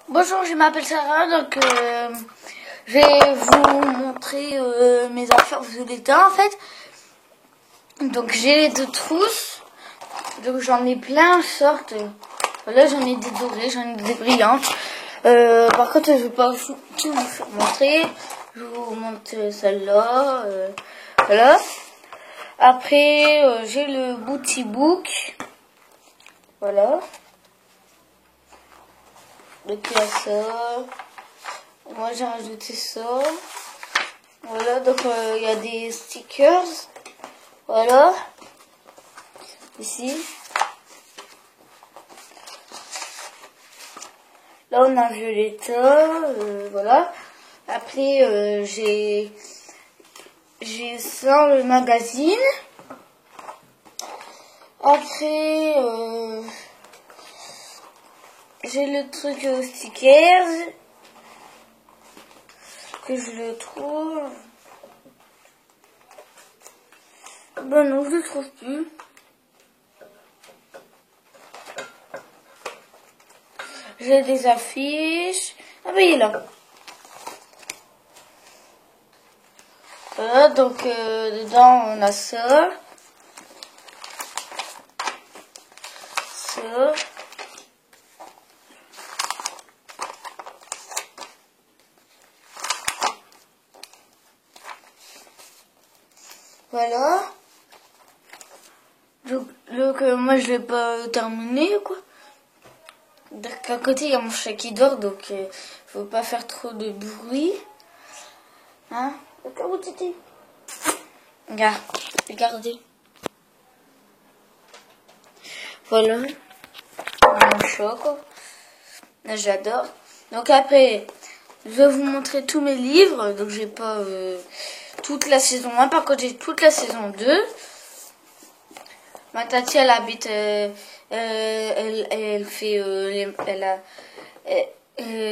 Bonjour, je m'appelle Sarah, donc je vais vous montrer mes affaires Violetta en fait. Donc j'ai des trousses, donc j'en ai plein de sortes. Voilà, j'en ai des dorées, j'en ai des brillantes. Par contre, je vais pas tout vous montrer. Je vous montre celle-là. Voilà. Après, j'ai le Booty Book. Voilà. Donc il y a ça. Moi j'ai rajouté ça. Voilà, donc il y a des stickers. Voilà. Ici. Là on a Violetta. Voilà. Après j'ai ça, le magazine. Après j'ai le truc stickers. Que je le trouve. Ben non, je le trouve plus. J'ai des affiches. Ah ben il est là. Voilà, donc dedans on a ça. Ça. Voilà. Donc moi je l'ai pas terminé quoi. Donc à côté il y a mon chat qui dort, donc faut pas faire trop de bruit. Hein? Regarde, regardez. Voilà. Mon chat quoi. J'adore. Donc après, je vais vous montrer tous mes livres. Donc j'ai pas toute la saison 1, par contre j'ai toute la saison 2. Ma tati elle habite, elle fait,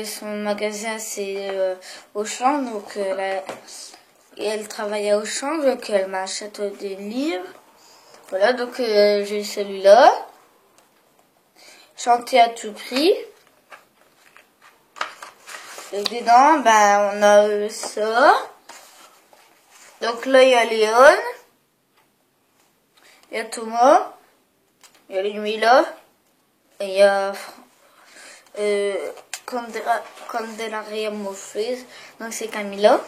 son magasin c'est Auchan, donc elle travaille à Auchan, donc elle m'achète des livres. Voilà, donc j'ai celui-là. Chanter à tout prix. Et dedans, ben on a ça. Donc là il y a Léon. Il y a Thomas, il y a Ludmilla, et il y a Candelaria Mofrez, donc c'est Camilla.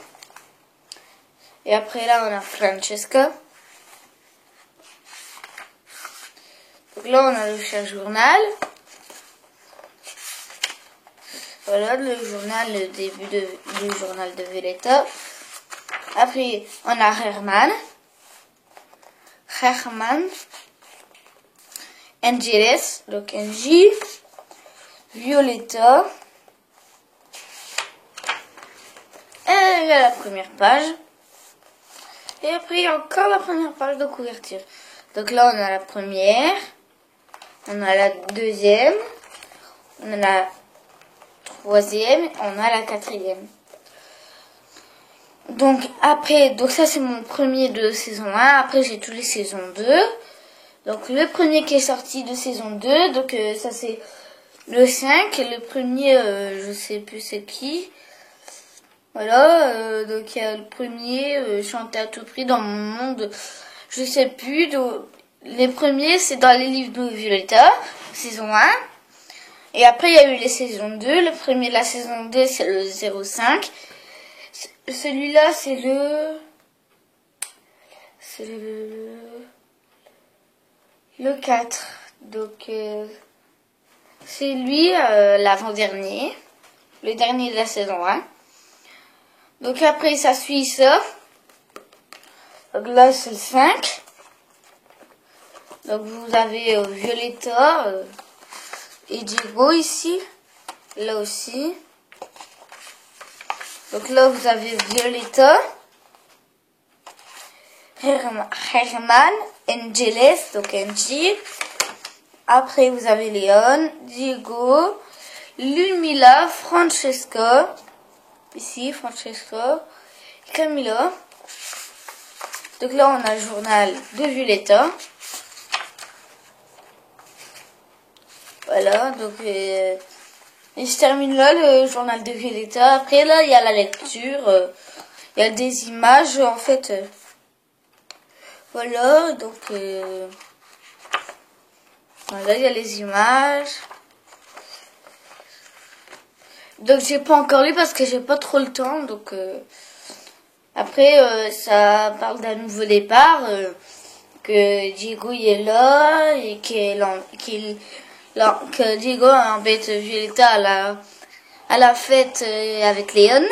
Et après là on a Francesca. Donc là on a le chat journal. Voilà le journal, le début du journal de Violetta. Après on a Herman. Angeles, donc Angie, Violetta, et il y a la première page, et après il y a encore la première page de couverture. Donc là on a la première, on a la deuxième, on a la troisième, on a la quatrième. Donc après, donc ça c'est mon premier de saison 1, après j'ai tous les saisons 2. Donc le premier qui est sorti de saison 2, donc ça c'est le 5, le premier je sais plus c'est qui. Voilà, donc il y a le premier chanter à tout prix dans mon monde, je sais plus. Donc, les premiers c'est dans les livres de Violetta, saison 1. Et après il y a eu les saisons 2, le premier de la saison 2 c'est le 05. Celui-là c'est le 4, donc c'est lui l'avant-dernier, le dernier de la saison 1. Donc après ça suit ça, donc là c'est le 5. Donc vous avez Violetta et Diego ici, là aussi. Donc là vous avez Violetta, Herman, Angeles, donc Angie. Après vous avez Léon, Diego, Ludmilla, Francesca, ici Francesca, Camilla. Donc là on a le journal de Violetta. Voilà, donc Et je termine là le journal de Violetta. Après là, il y a la lecture. Il y a des images en fait. Voilà, donc voilà, il y a les images. Donc j'ai pas encore lu parce que j'ai pas trop le temps. Donc après ça parle d'un nouveau départ. Que Diego il est là et que Diego embête Violetta à la fête avec Léon.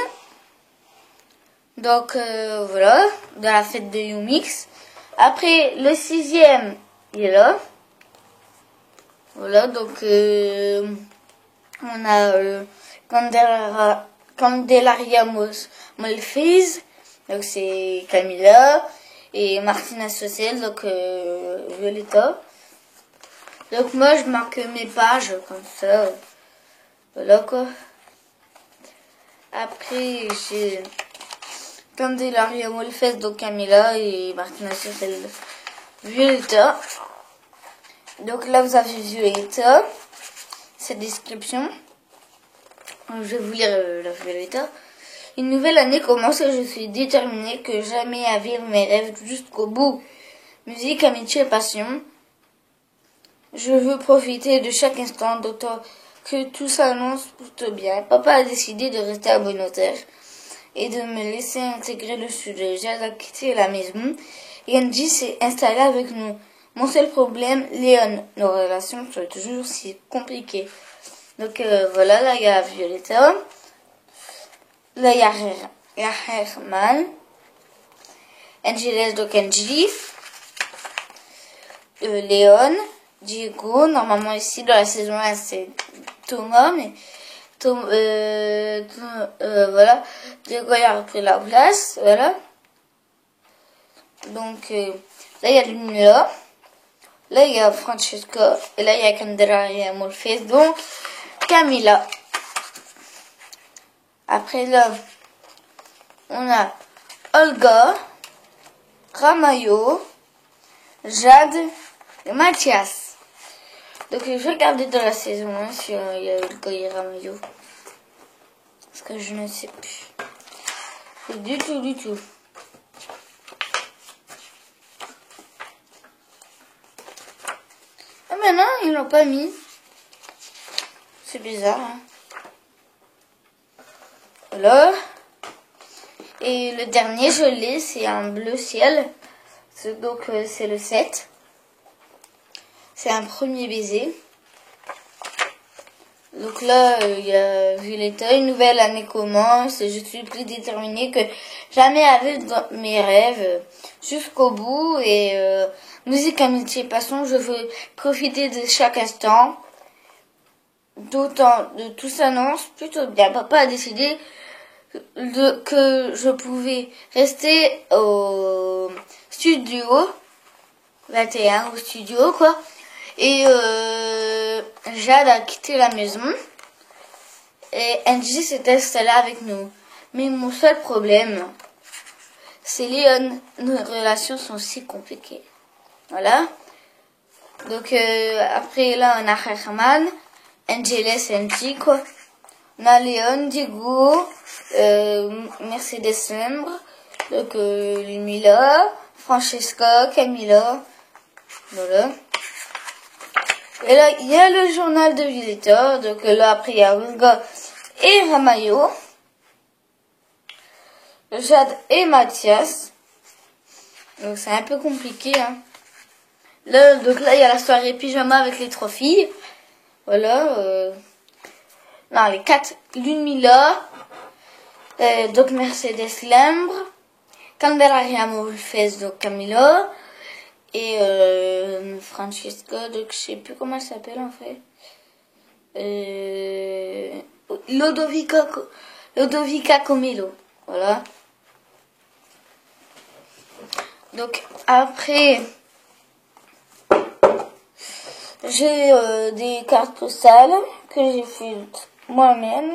Donc voilà, dans la fête de Yumix. Après le 6e, il est là. Voilà, donc on a Candelaria Molfez, donc c'est Camila, et Martina Social, donc Violetta. Donc moi je marque mes pages comme ça. Voilà quoi. Après j'ai Candelaria Molfez, donc Camila, et Martina Social, Violetta. Donc là vous avez Violetta, cette description. Je vais vous lire la Violetta. Une nouvelle année commence et je suis déterminée que jamais à vivre mes rêves jusqu'au bout. Musique, amitié, passion. Je veux profiter de chaque instant, d'autant que tout s'annonce plutôt bien. Papa a décidé de rester à Buenos Aires et de me laisser intégrer le sud. J'ai quitté la maison et Angie s'est installée avec nous. Mon seul problème, Léon, nos relations sont toujours si compliquées. Donc voilà, là il y a Violetta, là il y a Herman, Angeles, donc Angie, Léon, Diego, normalement ici dans la saison 1 c'est Thomas, mais voilà, Diego il a repris la place, voilà. Donc là il y a Lumila, là il y a Francesco, et là il y a Candelaria Molfez, donc Camila. Après là, on a Olga, Ramayo, Jade et Mathias. Donc je vais regarder dans la saison 1 si il y a Olga et Ramayo. Parce que je ne sais plus. Du tout. Ah mais non, ils l'ont pas mis. C'est bizarre, hein. Voilà. Et le dernier, je l'ai, c'est un bleu ciel. Donc c'est le 7. C'est un premier baiser. Donc là, il y a Violetta, une nouvelle année commence. Je suis plus déterminée que jamais à vivre dans mes rêves jusqu'au bout. Et musique, amitié, passion, je veux profiter de chaque instant. D'autant de tout s'annonce plutôt bien. Papa a décidé que je pouvais rester au studio 21 au studio quoi. Et Jade a quitté la maison et Angie s'est installée avec nous. Mais mon seul problème, c'est Léon. Nos relations sont si compliquées. Voilà. Donc après là on a Herman, Angeles et Angie quoi. On a Léon, Diego, Mercedes Lembre, donc Lumila, Francesca, Camila, voilà. Et là, il y a le journal de Violetta, donc là après il y a Olga et Ramayo, Jade et Mathias. Donc c'est un peu compliqué, hein. Là, donc là il y a la soirée pyjama avec les 3 filles, voilà. Non, les 4, Lumila, donc Mercedes Lembre, Candelaria Molfez, donc Camila, et Francesca, donc je sais plus comment elle s'appelle en fait. Lodovica Comelo, voilà. Donc après, j'ai des cartes postales que j'ai faites moi-même.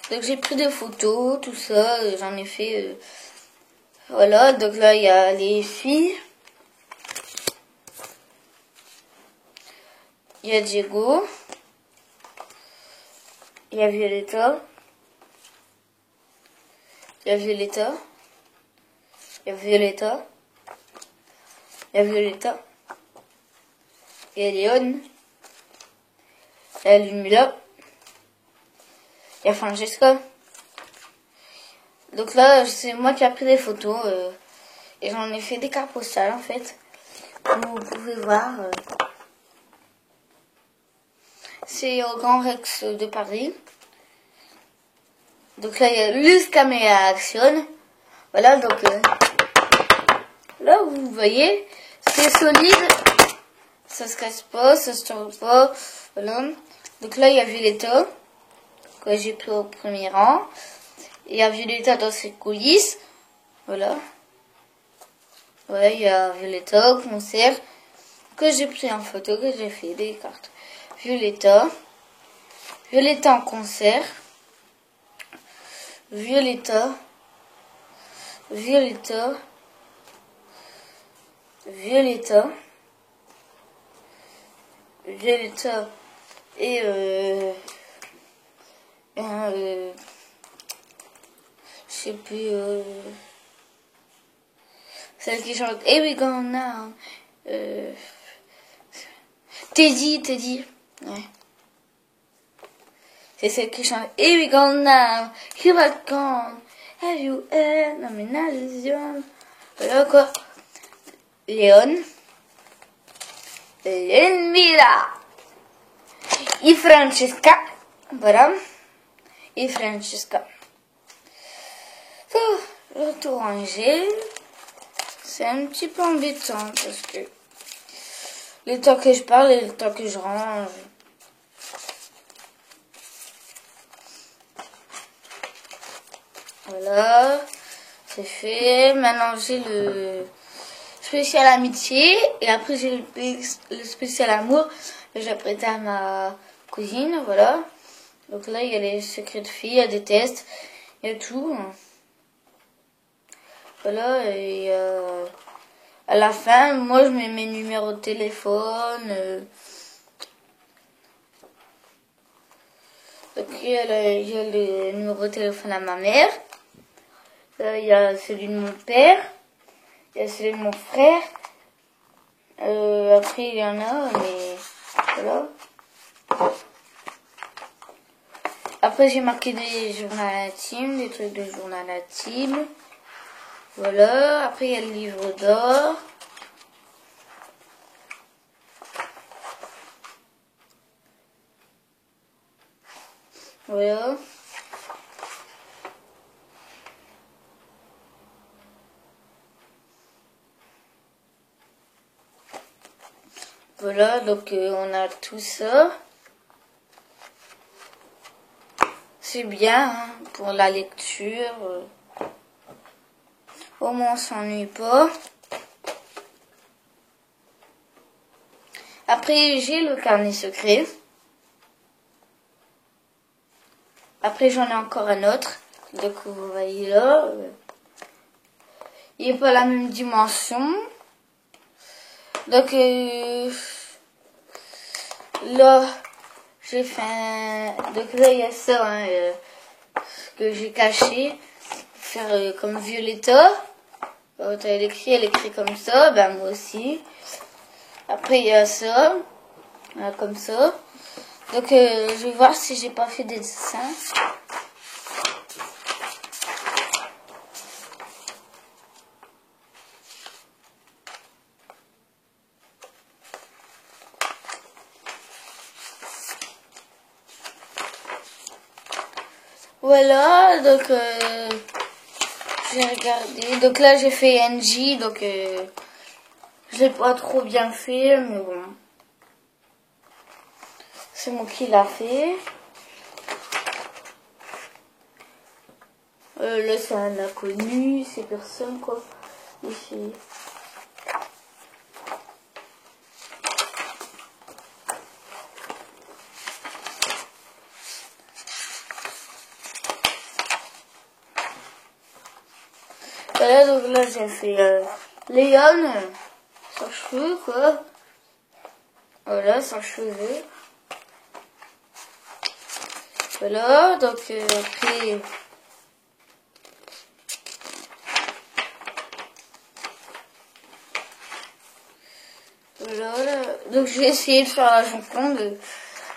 Donc j'ai pris des photos, tout ça, j'en ai fait. Voilà, donc là il y a les filles. Il y a Diego. Il y a Violetta. Il y a Violetta. Il y a Violetta. Il y a Violetta. Il y a Léon. Il y a Ludmilla. Il y a Francesca. Donc là, c'est moi qui ai pris des photos. Et j'en ai fait des cartes postales en fait. Comme vous pouvez voir. C'est au Grand Rex de Paris. Donc là, il y a Luz Caméra Action. Voilà, donc là, vous voyez, c'est solide. Ça se casse pas, ça se tombe pas. Voilà. Donc là, il y a Violetta, que j'ai pris au premier rang. Il y a Violetta dans ses coulisses. Voilà. Ouais, il y a Violetta au concert, que j'ai pris en photo, que j'ai fait des cartes. Violetta. Violetta en concert. Violetta. Violetta. Violetta. Violetta. Et je sais plus, celle qui chante Here We Go Now. Teddy. Ouais. C'est celle qui chante Here We Go Now. Here I come. Have you ever? Non mais l'illusion. Voilà quoi. Léon. Ludmilla. Et Francesca. Voilà. Et Francesca. Le tout rangé. C'est un petit peu embêtant parce que le temps que je parle et le temps que je range. Voilà, c'est fait. Maintenant j'ai le spécial amitié et après j'ai le spécial amour que j'ai prêté à ma cousine. Voilà. Donc là il y a les secrets de filles, il y a des tests, il y a tout. Voilà, et à la fin, moi je mets mes numéros de téléphone. Donc il y a le numéro de téléphone à ma mère. Il y a celui de mon père. Il y a celui de mon frère. Après il y en a, mais voilà. Après j'ai marqué des journaux intimes, des trucs de journal intime. Voilà, après il y a le livre d'or. Voilà. Voilà, donc on a tout ça. C'est bien hein, pour la lecture. Au moins on s'ennuie pas. Après j'ai le carnet secret. Après j'en ai encore un autre. Donc vous voyez là. Il n'est pas la même dimension. Donc là j'ai fait un... Donc là il y a ça hein, que j'ai caché. Faire comme Violetta. Elle écrit comme ça. Ben moi aussi. Après il y a ça. Comme ça. Donc je vais voir si j'ai pas fait des dessins. Voilà, donc j'ai regardé. Donc là j'ai fait NJ, donc je l'ai pas trop bien fait, mais bon. C'est moi qui l'a fait. Là c'est un inconnu, c'est personne quoi. Ici. Voilà, donc là j'ai fait Léon, sans cheveux quoi. Voilà, sans cheveux. Voilà, donc après... Voilà, donc je vais essayer de faire la Joconde,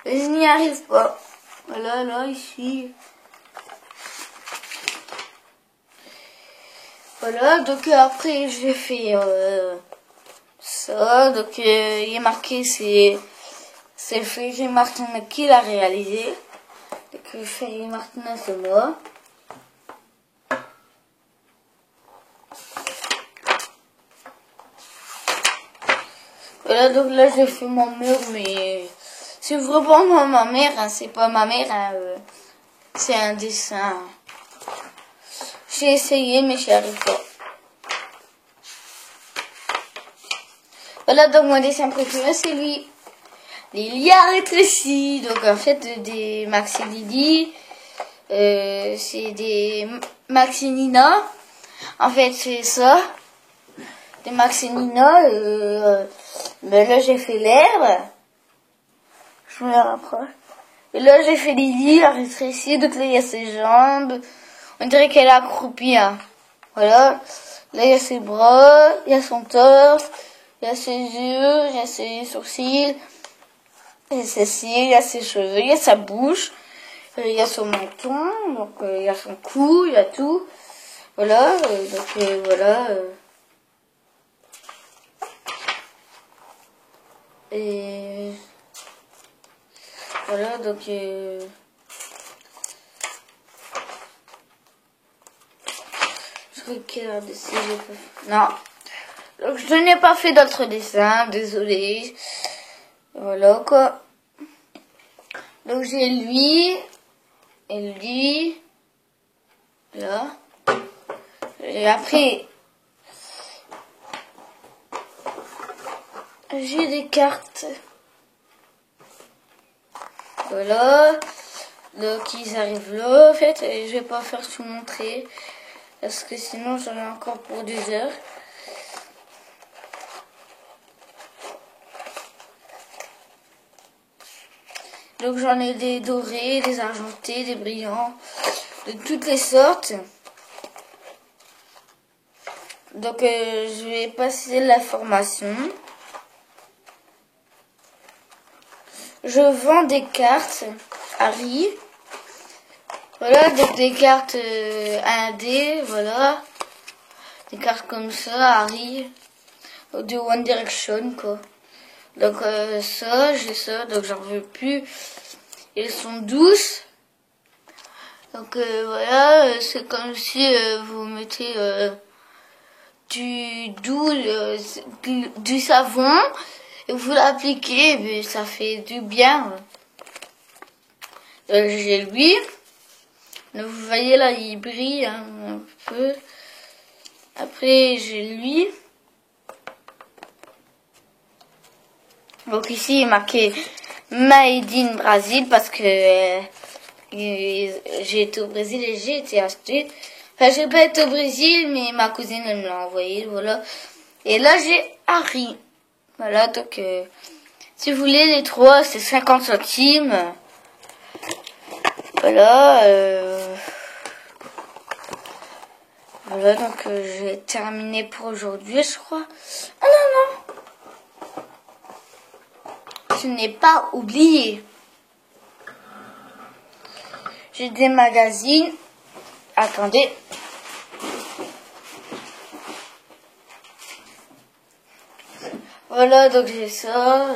mais je n'y arrive pas. Voilà, là, ici. Voilà, donc après j'ai fait ça, donc il est marqué, c'est Frédéric Martin qui l'a réalisé. Donc Frédéric Martin, c'est moi. Voilà, donc là j'ai fait mon mur, mais c'est vraiment ma mère, hein, c'est pas ma mère, hein, c'est un dessin. J'ai essayé, mais j'y arrive pas. Voilà, donc mon dessin préféré, c'est lui. Lilia rétrécie. Donc en fait, des Maxi Lily, c'est des Maxi Nina. En fait, c'est ça. Des Maxi Nina. Mais là, j'ai fait l'herbe. Je me rapproche. Et là, j'ai fait Lily, la rétrécie. Donc là, il y a ses jambes. On dirait qu'elle est accroupie. Hein. Voilà. Là, il y a ses bras, il y a son torse, il y a ses yeux, il y a ses sourcils, il y a ses cils, il y a ses cheveux, il y a sa bouche, il y a son menton, donc il y a son cou, il y a tout. Voilà, donc voilà. Et voilà, donc... Quel dessin j'ai fait? Non. Donc je n'ai pas fait d'autres dessins, désolé. Voilà quoi. Donc j'ai lui et lui. Là. Et après j'ai des cartes. Voilà. Donc ils arrivent là en fait. Et je vais pas faire tout montrer. Parce que sinon j'en ai encore pour 2 heures. Donc j'en ai des dorés, des argentés, des brillants, de toutes les sortes. Donc je vais passer la formation. Je vends des cartes Harry. Voilà, donc des cartes 1D, voilà. Des cartes comme ça, Harry. De One Direction, quoi. Donc ça, j'ai ça, donc j'en veux plus. Elles sont douces. Donc voilà, c'est comme si vous mettez du savon et vous l'appliquez, mais ça fait du bien. J'ai lui. Vous voyez là, il brille hein, un peu. Après, j'ai lui. Donc ici, il est marqué Made in Brazil parce que j'ai été au Brésil et j'ai été acheté. Enfin, j'ai pas été au Brésil, mais ma cousine, elle me l'a envoyé, voilà. Et là, j'ai Harry. Voilà, donc, si vous voulez les 3, c'est 50 centimes. Voilà, voilà, donc j'ai terminé pour aujourd'hui, je crois. Ah non, non. Je n'ai pas oublié. J'ai des magazines. Attendez. Voilà, donc j'ai ça.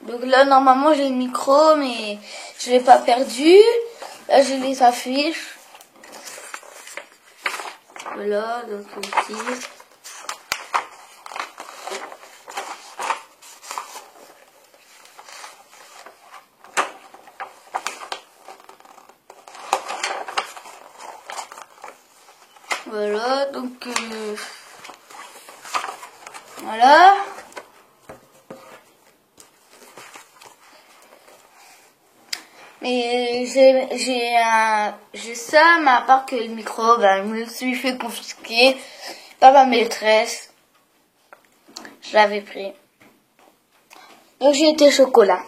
Donc là, normalement, j'ai le micro, mais je l'ai pas perdu. Là, j'ai les affiches. Voilà, donc ici. Voilà, donc voilà. Mais j'ai ça, mais à part que le micro, ben, je me suis fait confisquer par ma maîtresse. Je l'avais pris. Donc j'ai été chocolat.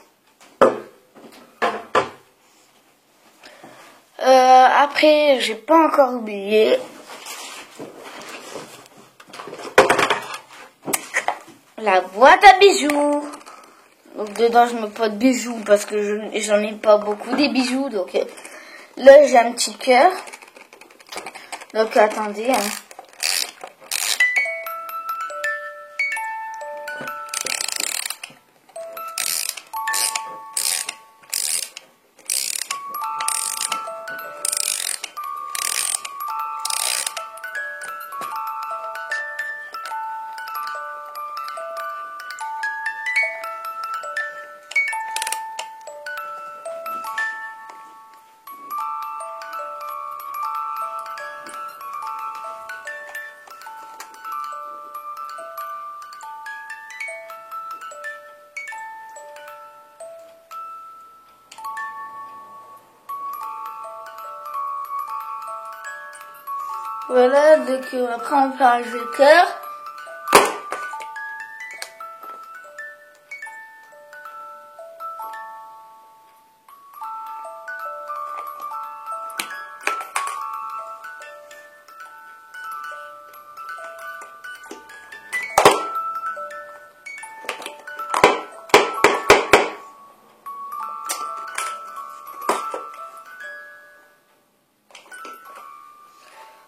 Après, j'ai pas encore oublié. La boîte à bijoux. Donc dedans je mets pas de bijoux parce que j'en ai pas beaucoup des bijoux. Donc là j'ai un petit cœur. Donc attendez. Hein. Voilà, donc après on peut rajouter le cœur.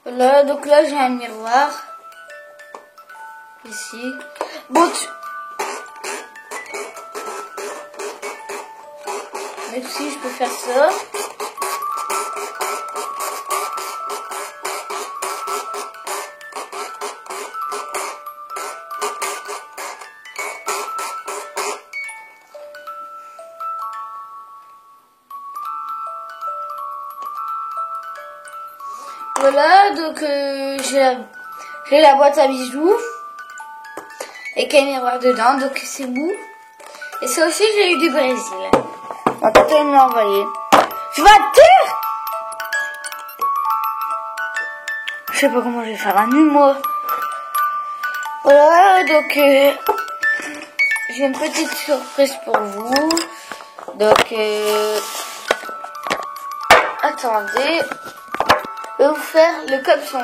Voilà, donc là j'ai un miroir. Ici. Bon, mais si je peux faire ça. Voilà, donc j'ai la boîte à bijoux et qu'un miroir dedans, donc c'est mou. Et ça aussi j'ai eu du Brésil. On peut me l'envoyer. Je vais te dire. Je sais pas comment je vais faire la nuit moi. Voilà, donc j'ai une petite surprise pour vous. Donc attendez. Je vais vous faire le capuchon.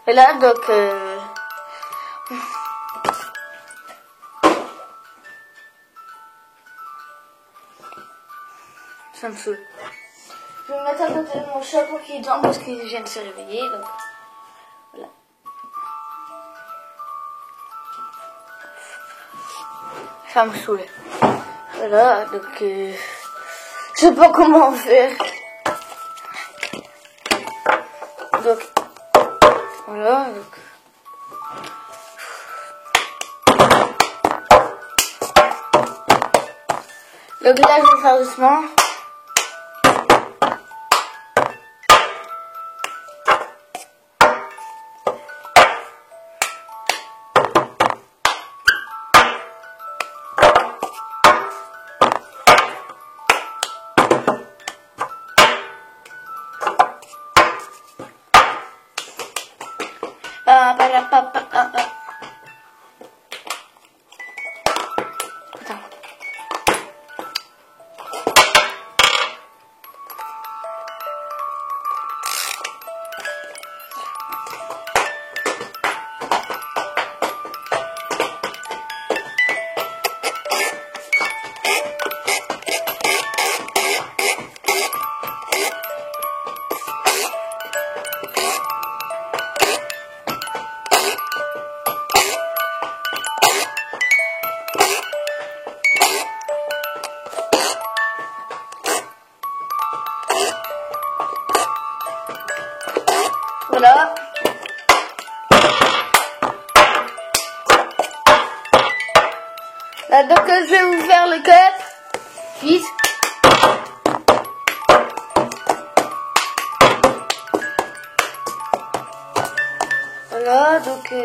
Et là, donc, ça me saoule. Je vais me mettre à côté de mon chat pour qu'il dorme parce qu'il vient de se réveiller. Donc, voilà. Ça me saoule. Voilà, donc je sais pas comment faire. Donc voilà, donc là je vais faire doucement. Voilà. Là, donc je vais vous faire le cup. Vite. Voilà, donc je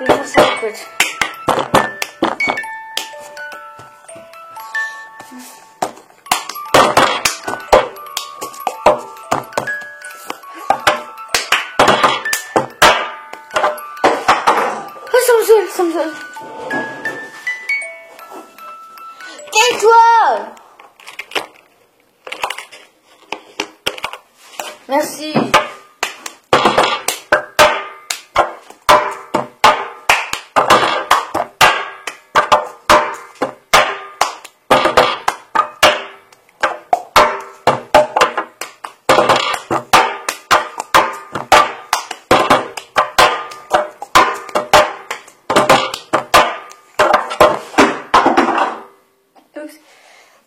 vais faire ça en fait. Samson. Tais-toi. Merci.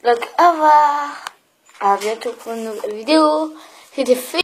Donc, au revoir. À bientôt pour une nouvelle vidéo. C'était fait.